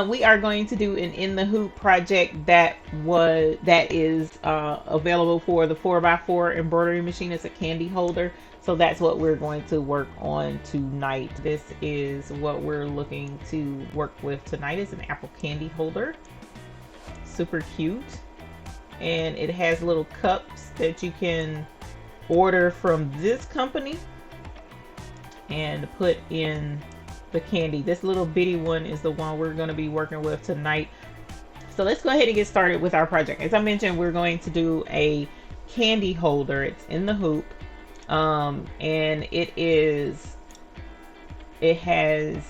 We are going to do an in the hoop project that is available for the 4x4 embroidery machine. It's a candy holder. So that's what we're going to work on tonight. This is what we're looking to work with tonight, is an apple candy holder. Super cute. And it has little cups that you can order from this company and put in the candy. This little bitty one is the one we're going to be working with tonight. So let's go ahead and get started with our project. As I mentioned, we're going to do a candy holder. It's in the hoop, and it has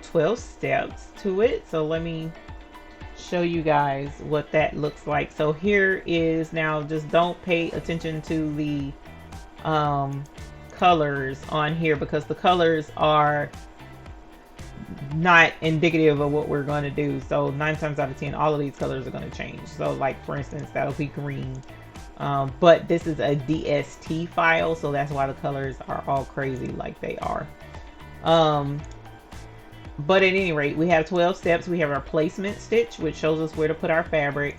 12 steps to it. So let me show you guys what that looks like. So here is, now just don't pay attention to the colors on here, because the colors are not indicative of what we're going to do. So 9 times out of 10, all of these colors are going to change. So like for instance, that'll be green, but this is a DST file, so that's why the colors are all crazy like they are. But at any rate, we have 12 steps. We have our placement stitch, which shows us where to put our fabric.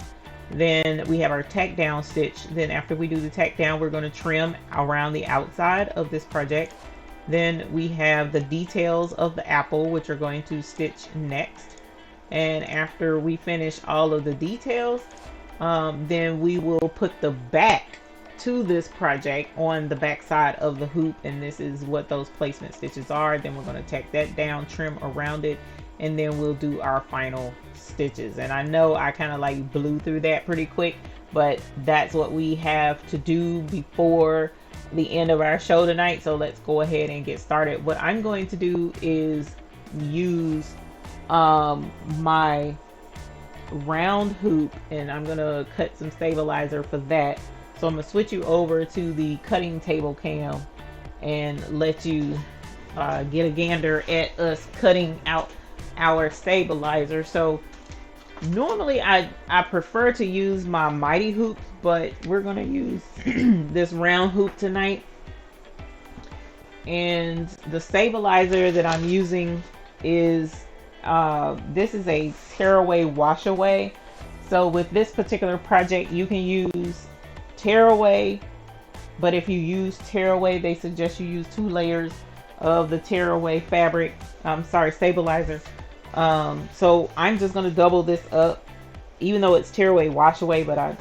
Then we have our tack down stitch. Then after we do the tack down, we're going to trim around the outside of this project. Then we have the details of the apple, which are going to stitch next. And after we finish all of the details, then we will put the back to this project on the back side of the hoop, and this is what those placement stitches are. Then we're going to tack that down, trim around it, and then we'll do our final stitches. And I know I kind of like blew through that pretty quick, but that's what we have to do before the end of our show tonight. So let's go ahead and get started. What I'm going to do is use my round hoop, and I'm gonna cut some stabilizer for that. So I'm gonna switch you over to the cutting table cam and let you get a gander at us cutting out our stabilizer. So normally I prefer to use my mighty hoop, but we're gonna use this round hoop tonight. And the stabilizer that I'm using is this is a tearaway wash away. So with this particular project, you can use tearaway, but if you use tearaway, they suggest you use 2 layers of the tearaway fabric. Stabilizer. So I'm just going to double this up, even though it's tearaway wash away, but I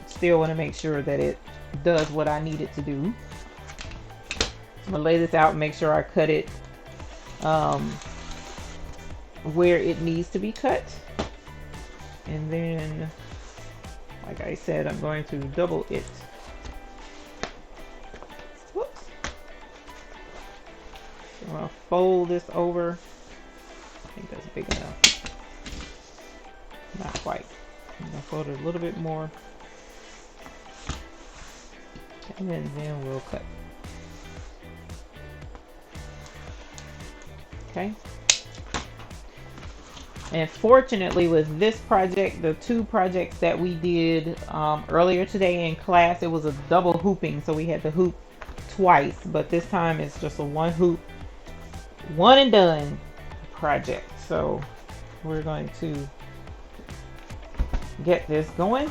still want to make sure that it does what I need it to do. I'm going to lay this out and make sure I cut it where it needs to be cut. And then, like I said, I'm going to double it. Whoops. So I'm going to fold this over. I think that's big enough. Not quite. I'm going to fold it a little bit more. And then we'll cut. Okay. And fortunately with this project, the 2 projects that we did earlier today in class, it was a double hooping. So we had to hoop twice, but this time it's just a 1 hoop, 1 and done project. So we're going to get this going.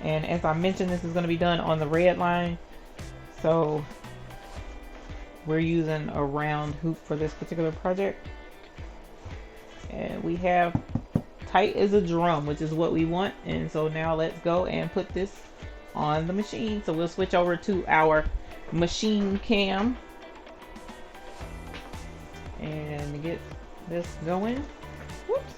And as I mentioned, this is going to be done on the red line. So we're using a round hoop for this particular project. And we have tight as a drum, which is what we want. And so now let's go and put this on the machine. So we'll switch over to our machine cam and get this going. Whoops.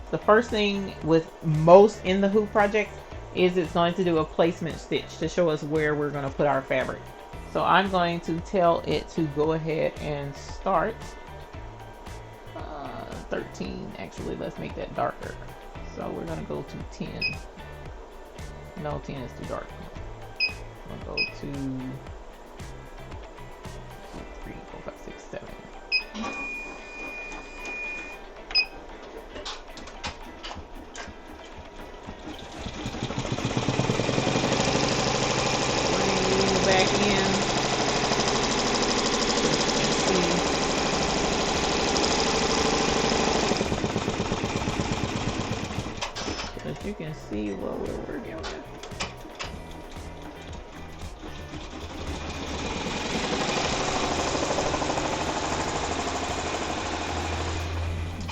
The first thing with most in the hoop projects is it's going to do a placement stitch to show us where we're going to put our fabric. So I'm going to tell it to go ahead and start 13. Actually, let's make that darker. So we're going to go to 10. No, 10 is too dark. I'm going to go to 2, 3, 4, 5, 6, 7. Back in. what we're working with.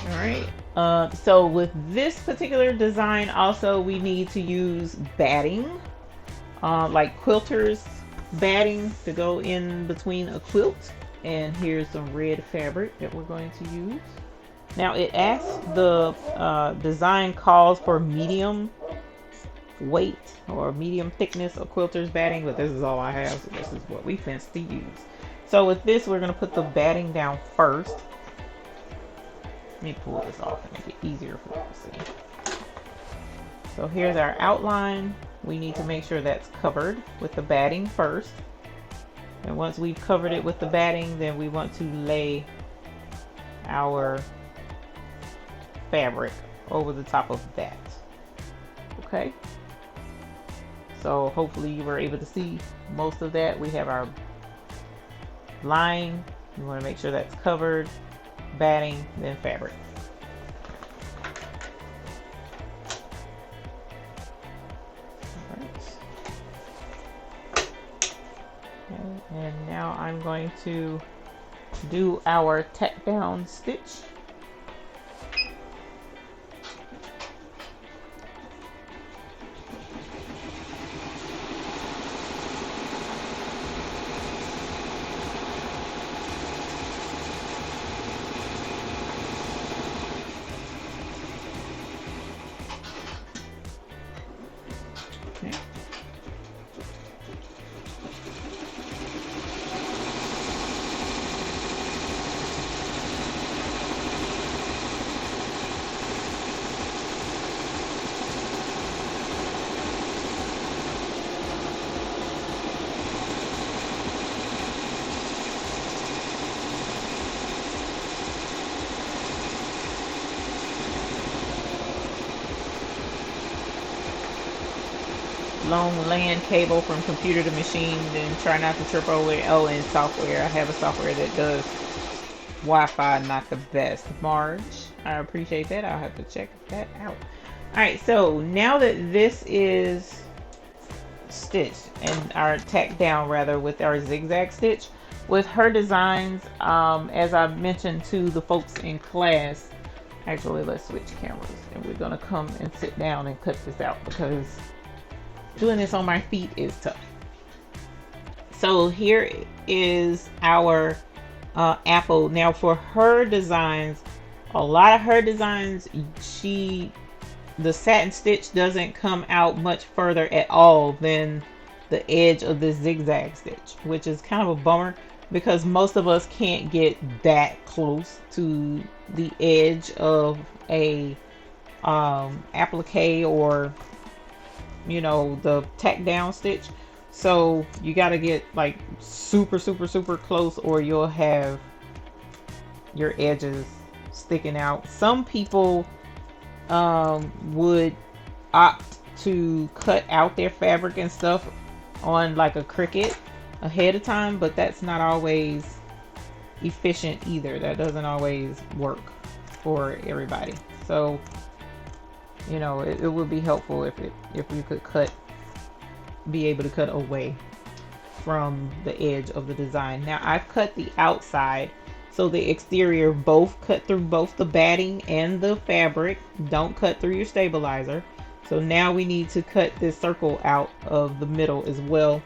All right. So with this particular design, also we need to use batting, like quilters batting to go in between a quilt. And here's some red fabric that we're going to use. Now it asks, the design calls for medium weight or medium thickness of quilters batting, but this is all I have, so this is what we fancy to use. So with this, we're going to put the batting down first. Let me pull this off and make it easier for you to see. So here's our outline. We need to make sure that's covered with the batting first. And once we've covered it with the batting, then we want to lay our fabric over the top of that. Okay. So hopefully you were able to see most of that. We have our line. You want to make sure that's covered, batting, then fabric. And now I'm going to do our tack down stitch. Okay. Long LAN cable from computer to machine, then try not to trip over it. Oh, and software. I have a software that does Wi-Fi, not the best. Marge, I appreciate that. I'll have to check that out. Alright, so now that this is stitched and our tack down rather with our zigzag stitch, with her designs, as I mentioned to the folks in class, actually let's switch cameras and we're gonna come and sit down and cut this out because doing this on my feet is tough. So here is our apple. Now for her designs, a lot of her designs, the satin stitch doesn't come out much further at all than the edge of the zigzag stitch, which is kind of a bummer because most of us can't get that close to the edge of a applique or, you know, the tack down stitch. So you got to get like super close or you'll have your edges sticking out. Some people would opt to cut out their fabric and stuff on like a Cricut ahead of time, but that's not always efficient either. That doesn't always work for everybody. So you know, it would be helpful if we could be able to cut away from the edge of the design. Now I've cut the outside, so the exterior both cut through both the batting and the fabric. Don't cut through your stabilizer. So now we need to cut this circle out of the middle as well.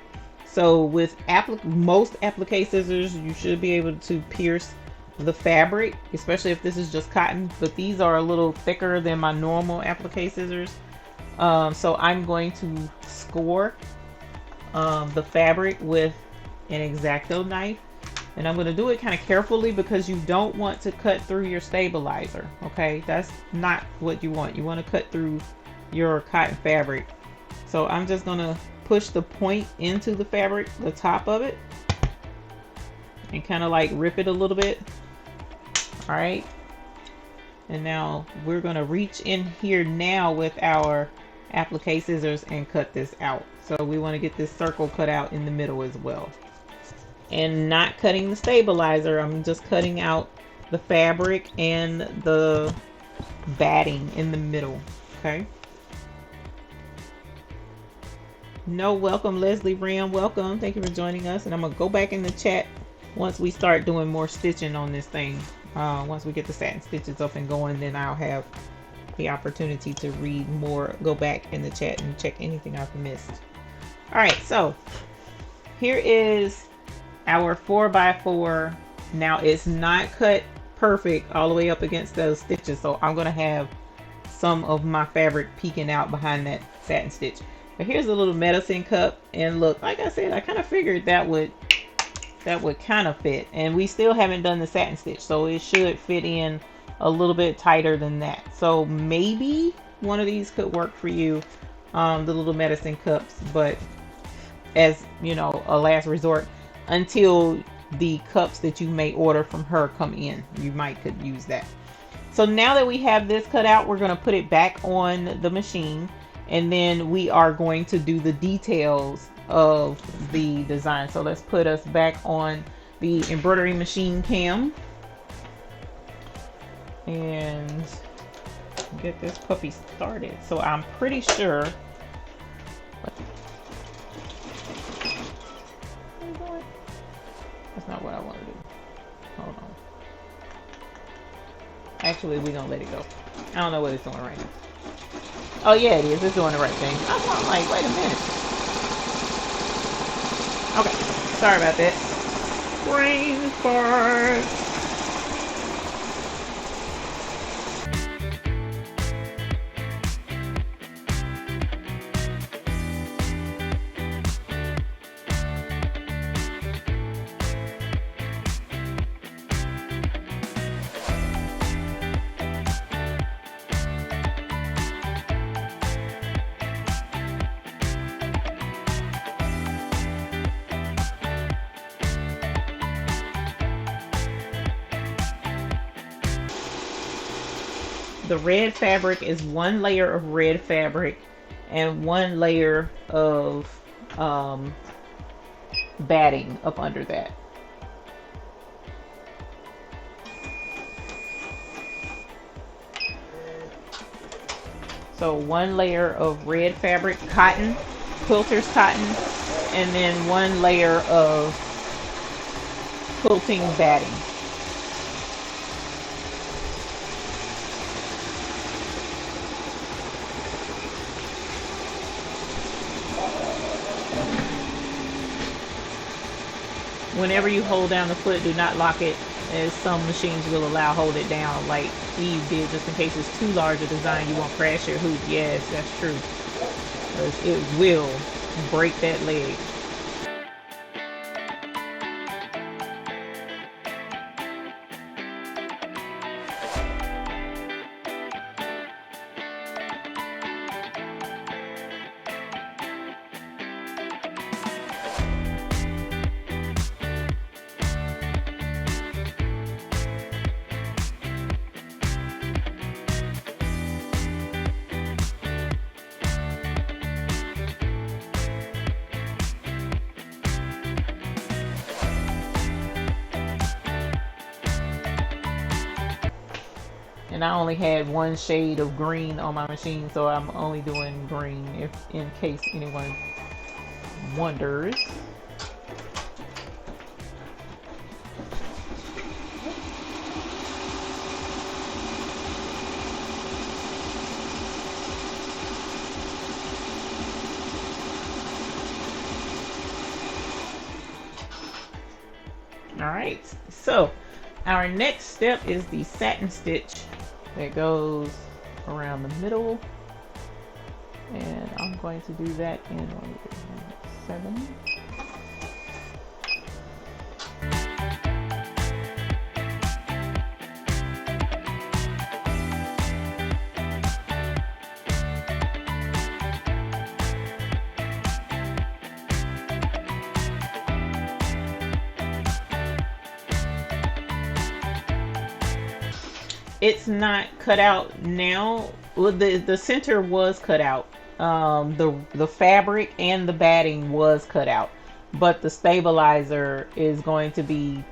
So with most applique scissors, you should be able to pierce the fabric, especially if this is just cotton, but these are a little thicker than my normal applique scissors. So I'm going to score the fabric with an X-Acto knife, and I'm going to do it kind of carefully because you don't want to cut through your stabilizer. Okay, that's not what you want. You want to cut through your cotton fabric. So I'm just going to push the point into the fabric, the top of it, and kind of like rip it a little bit. All right, and now we're going to reach in here now with our applique scissors and cut this out. So we want to get this circle cut out in the middle as well, and not cutting the stabilizer. I'm just cutting out the fabric and the batting in the middle. Okay, No, welcome Leslie Ram, welcome. Thank you for joining us. And I'm gonna go back in the chat once we start doing more stitching on this thing. Once we get the satin stitches up and going, then I'll have the opportunity to read more, go back in the chat and check anything I've missed. All right, so here is our 4x4. Now it's not cut perfect all the way up against those stitches, so I'm gonna have some of my fabric peeking out behind that satin stitch. But here's a little medicine cup, and look, like I said, I kind of figured that would kind of fit, and we still haven't done the satin stitch, so it should fit in a little bit tighter than that. So maybe one of these could work for you, the little medicine cups, but as you know, a last resort until the cups that you may order from her come in, you might could use that. So now that we have this cut out, we're going to put it back on the machine, and then we are going to do the details of the design. So let's put us back on the embroidery machine cam and get this puppy started. So I'm pretty sure that's not what I want to do. Hold on. Actually, we're gonna let it go. I don't know what it's doing right now. Oh yeah, it is. It's doing the right thing. I'm like, wait a minute. Okay, sorry about that. Brain fart. The red fabric is one layer of red fabric and one layer of batting up under that. So one layer of red fabric, cotton, quilter's cotton, and then one layer of quilting batting. Whenever you hold down the foot, do not lock it, as some machines will allow hold it down like Eve did, just in case it's too large a design, you won't crash your hoop. Yes, that's true, because it will break that leg. And I only had one shade of green on my machine, so I'm only doing green if in case anyone wonders. All right, so our next step is the satin stitch that goes around the middle, and I'm going to do that in 7. It's not cut out now. Well, the center was cut out. The fabric and the batting was cut out, but the stabilizer is going to be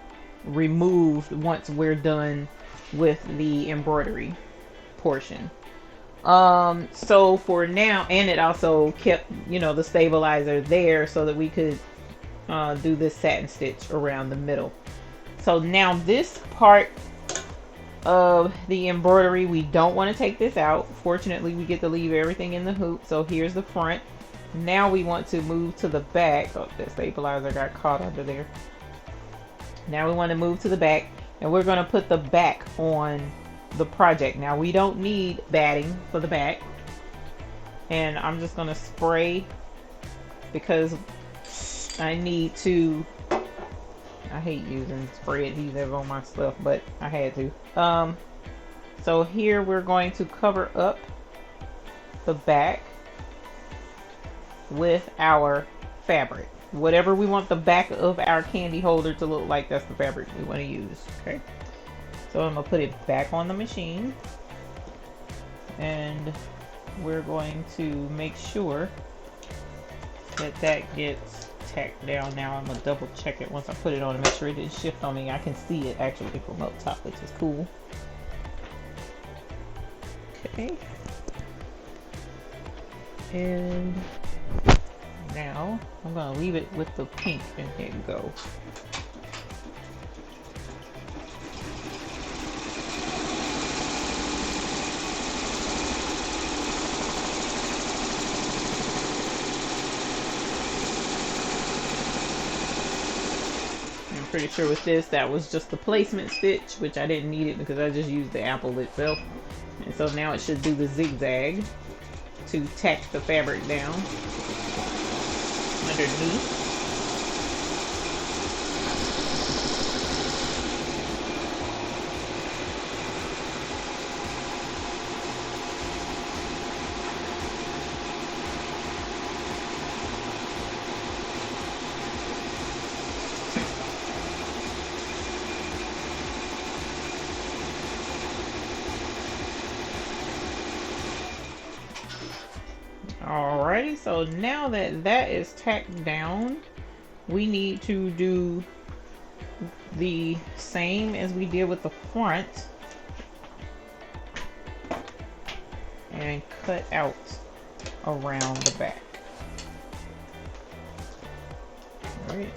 removed once we're done with the embroidery portion. So for now, and it also kept, you know, the stabilizer there so that we could do this satin stitch around the middle. So now this part of the embroidery, we don't want to take this out. Fortunately, we get to leave everything in the hoop. So here's the front. Now we want to move to the back. Oh, that stabilizer got caught under there. Now we want to move to the back, and we're going to put the back on the project. Now we don't need batting for the back, and I'm just going to spray because I need to. I hate using spray adhesive on my stuff, but I had to. So here we're going to cover up the back with our fabric. Whatever we want the back of our candy holder to look like, that's the fabric we want to use. Okay. So I'm going to put it back on the machine, and we're going to make sure that that gets tacked down. Now I'm going to double check it once I put it on to make sure it didn't shift on me. I can see it actually from up top, which is cool. Okay. And now I'm going to leave it with the pink and hit go. Pretty sure with this, that was just the placement stitch, which I didn't need it because I just used the apple itself. And so now it should do the zigzag to tack the fabric down underneath. Alrighty, so now that that is tacked down, we need to do the same as we did with the front and cut out around the back. Alright,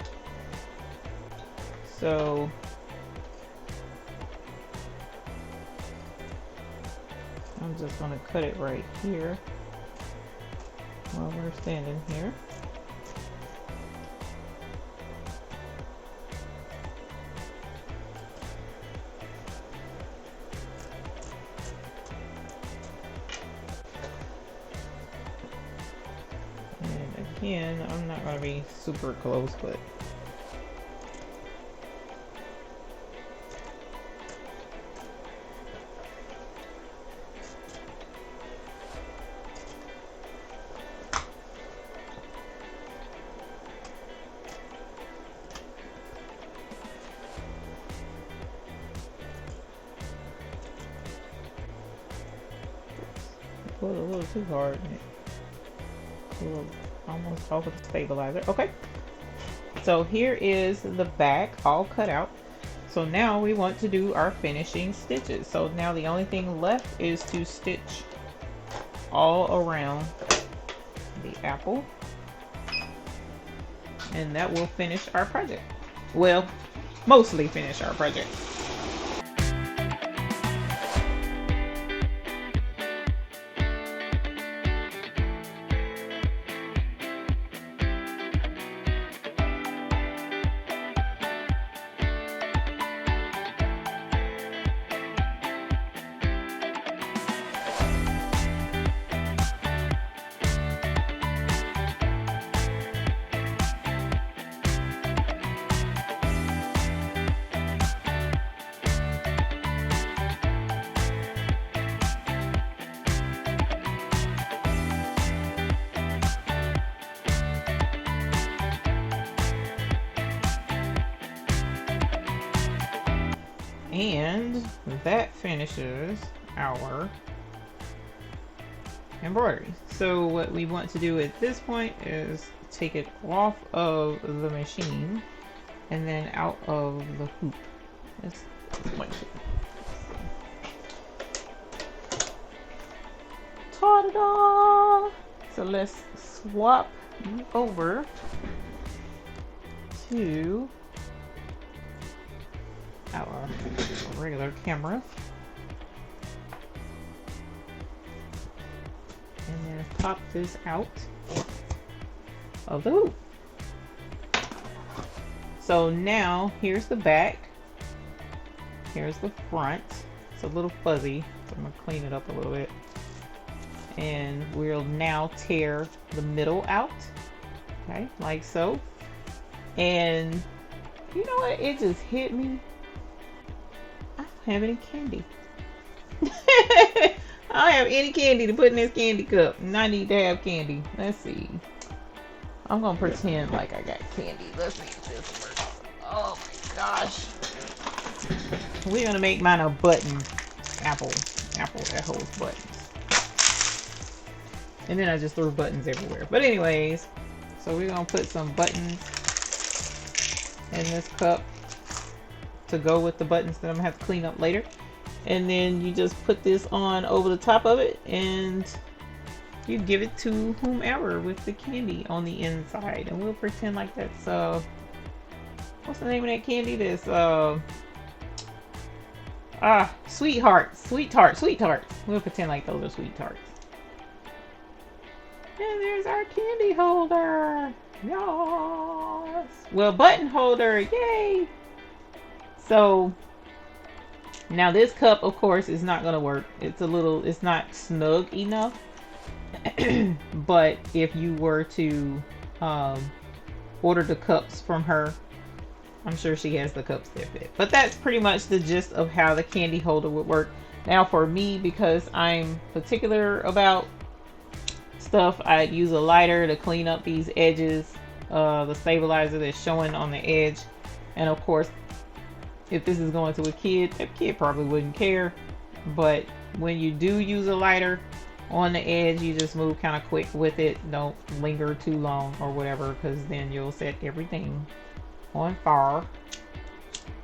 so I'm just going to cut it right here while we're standing here. And again, I'm not going to be super close, but pulled a little too hard and it pulled almost off with the stabilizer. Okay, so here is the back all cut out. So now we want to do our finishing stitches. So now the only thing left is to stitch all around the apple, and that will finish our project. Well, mostly finish our project. And that finishes our embroidery. So what we want to do at this point is take it off of the machine and then out of the hoop. da da. So let's swap you over to our regular camera. And then pop this out of the hoop. So now here's the back. Here's the front. It's a little fuzzy, so I'm gonna clean it up a little bit. And we'll now tear the middle out. Okay, like so. And you know what? It just hit me. I don't have any candy. I don't have any candy to put in this candy cup. And I need to have candy. Let's see. I'm gonna pretend like I got candy. Let's see if this works. Oh my gosh. We're gonna make mine a button apple. Apple that holds buttons. And then I just threw buttons everywhere. But anyways, so we're gonna put some buttons in this cup to go with the buttons that I'm gonna have to clean up later. And then you just put this on over the top of it and you give it to whomever with the candy on the inside. And we'll pretend like that's what's the name of that candy? This sweethearts. We'll pretend like those are sweethearts. And there's our candy holder. Yes. Well, button holder. Yay. So now this cup, of course, is not going to work. It's not snug enough. But if you were to order the cups from her, I'm sure she has the cups that fit. But that's pretty much the gist of how the candy holder would work. Now for me, because I'm particular about stuff, I'd use a lighter to clean up these edges, the stabilizer that's showing on the edge. And of course, if this is going to a kid, that kid probably wouldn't care. But when you do use a lighter on the edge, you just move kind of quick with it. Don't linger too long or whatever, because then you'll set everything on fire.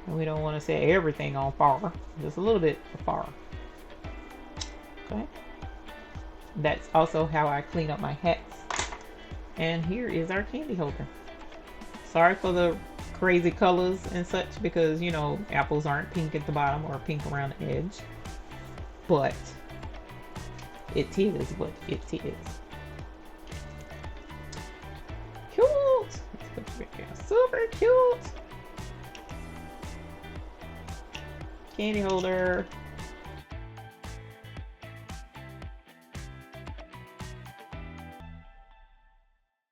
And we don't want to set everything on fire, just a little bit of fire. Okay. That's also how I clean up my hats. And here is our candy holder. Sorry for the crazy colors and such, because you know apples aren't pink at the bottom or pink around the edge, but it is what it is. Cute. Let's put you right there. Super cute candy holder.